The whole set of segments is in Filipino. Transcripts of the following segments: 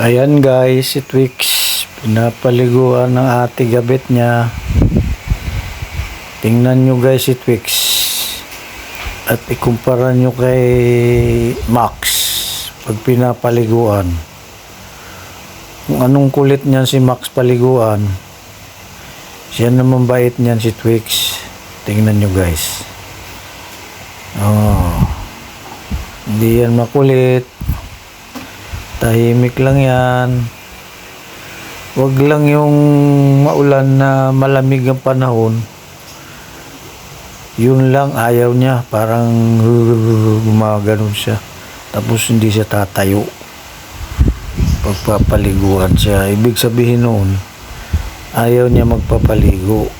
Ayan guys, si Twix, pinapaliguan ng ate gabit niya. Tingnan nyo guys si Twix at ikumpara nyo kay Max pag pinapaliguan. Kung anong kulit niyan si Max paliguan, siya naman bait niyan si Twix. Tingnan nyo guys. Hindi yan makulit, tahimik lang yan. Wag lang yung maulan na malamig ang panahon, yun lang ayaw niya, parang gumaganon siya, tapos hindi siya tatayo pagpapaliguan siya. Ibig sabihin noon, ayaw niya magpapaligo.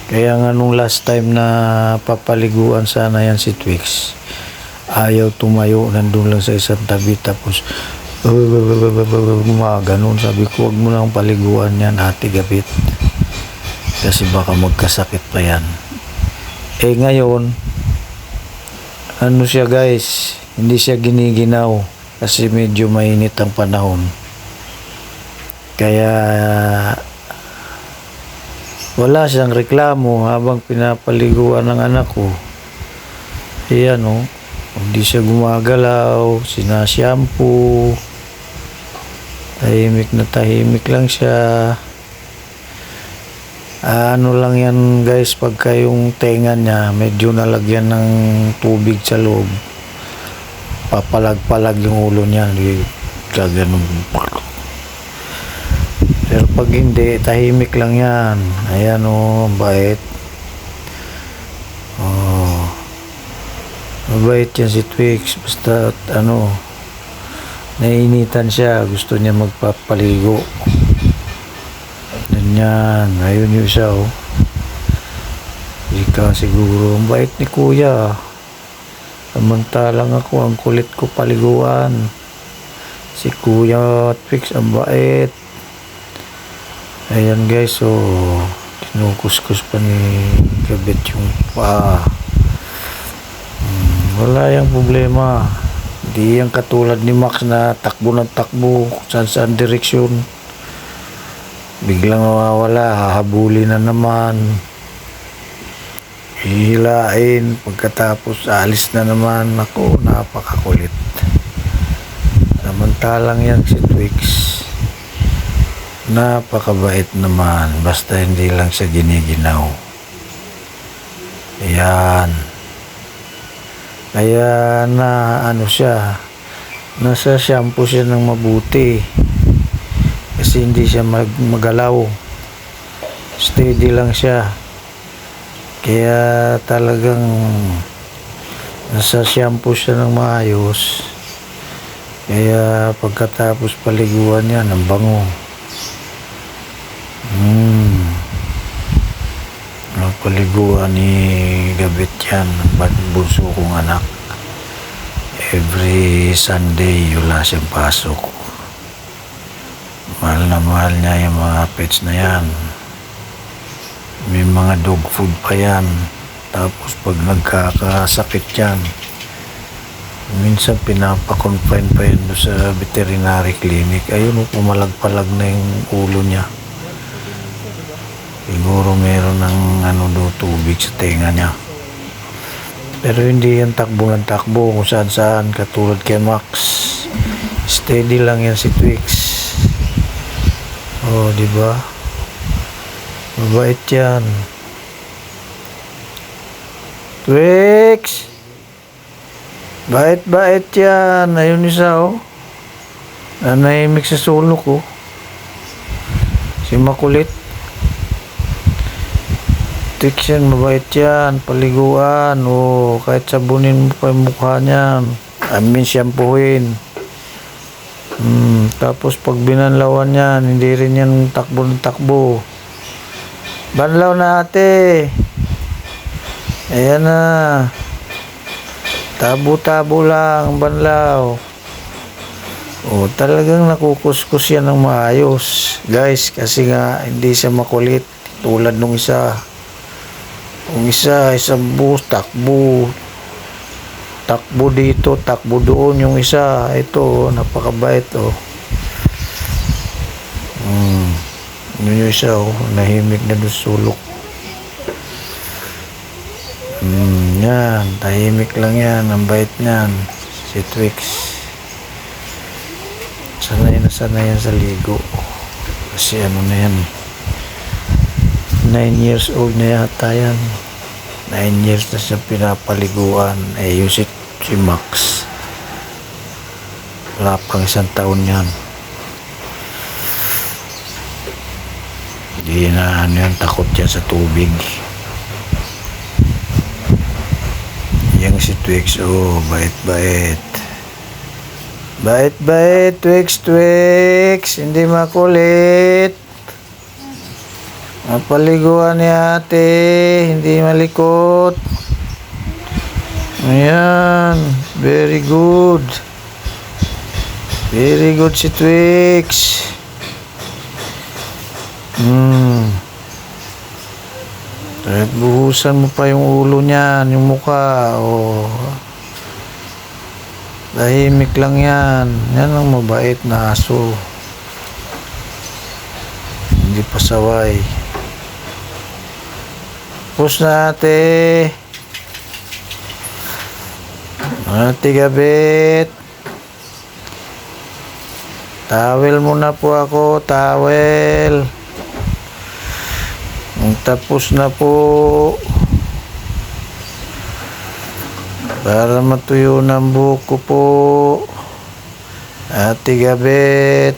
Kaya nga nung last time na papaliguan sana yan si Twix, ayaw tumayo, nandun lang sa isang tabi, tapos gumaganon. Sabi ko, wag mo nang paliguan yan ate gabit, kasi baka magkasakit pa yan. Ngayon ano siya guys, hindi siya giniginaw kasi medyo mainit ang panahon, kaya wala siyang reklamo habang pinapaliguan ng anak ko. Ayan hindi siya gumagalaw, sinashampoo, tahimik lang siya. Ano lang yan guys, pagka yung tenga niya medyo nalagyan ng tubig sa loob, papalag-palag yung ulo niya, gaganon. Pero pag hindi, tahimik lang yan. Ayan bait. Mabait yan si Twix. Basta nainitan siya, gusto niya magpapaligo. Ganyan. Ayun yung siya Ika siguro ang bait ni kuya, samantalang ako ang kulit ko paliguan. Si kuya Twix ang bait. Ayan guys, kinukuskus pa ni gabit yung paa. Wala yung problema. Hindi yung katulad ni Max na takbo ng takbo saan direksyon, biglang mawawala, hahabulin na naman, hihilain, pagkatapos alis na naman. Ako, napakakulit. Samantalang yan si Twix, napakabait naman, basta hindi lang siya giniginaw. Ayan. Kaya siya, nasa shampoo siya ng mabuti kasi hindi siya magalaw, steady lang siya. Kaya talagang nasa shampoo siya ng maayos, kaya pagkatapos paliguan yan, ang bango. Paliguan ni gabit yan, bunso kong anak. Every Sunday wala siyang pasok. Mahal na mahal niya yung mga pets na yan. May mga dog food pa yan. Tapos pag nagkakasakit yan, minsan pinapakonfine pa yan sa veterinary clinic. Ayun, pumalag-palag na yung ulo niya. Siguro meron ng tubig sa tenga niya. Pero hindi yan takbo ng takbo kung saan katulad kay Max. Steady lang yan si Twix. Diba? Mabait yan. Twix! Bait yan. Ayun isa nanahimik sa sulok si makulit. Twix yan, mabait yan, paliguan, kahit sabunin mo pa yung mukha niyan, shampooin. Tapos pag binanlawan yan, hindi rin yan takbo ng takbo. Banlaw na ate. Ayan na, tabo-tabo lang banlaw. Talagang nakukuskus yan ng maayos guys, kasi nga hindi siya makulit tulad nung isa. Yung isang bus, takbo dito, takbo doon. Yung isa, ito, napakabait Yun yung isa, oh. Nahimik na doon sa sulok. Yan. Tahimik lang yan. Ang bait niyan. Si Twix. Sanay yan sa ligo. Kasi ano na yan. 9 years old na yata yan. 9 years na siya pinapaliguan. Yung si Max. Wala pang 1 taon yan. Hindi na ano yan, takot yan sa tubig. Yang si Twix, bait-bait. Bait-bait, Twix. Hindi makulit. Mapaliguan ni ate, hindi malikot. Ayan, very good. Very good si Twix. Kahit buhusan mo pa yung ulo niyan, yung mukha, tahimik lang yan. Yan ang mabait na aso. Hindi pasaway. Push na ate. Ate Gabit. Towel muna po ako, towel. Tapos na po. Para matuyo ng buko po. Ate Gabit.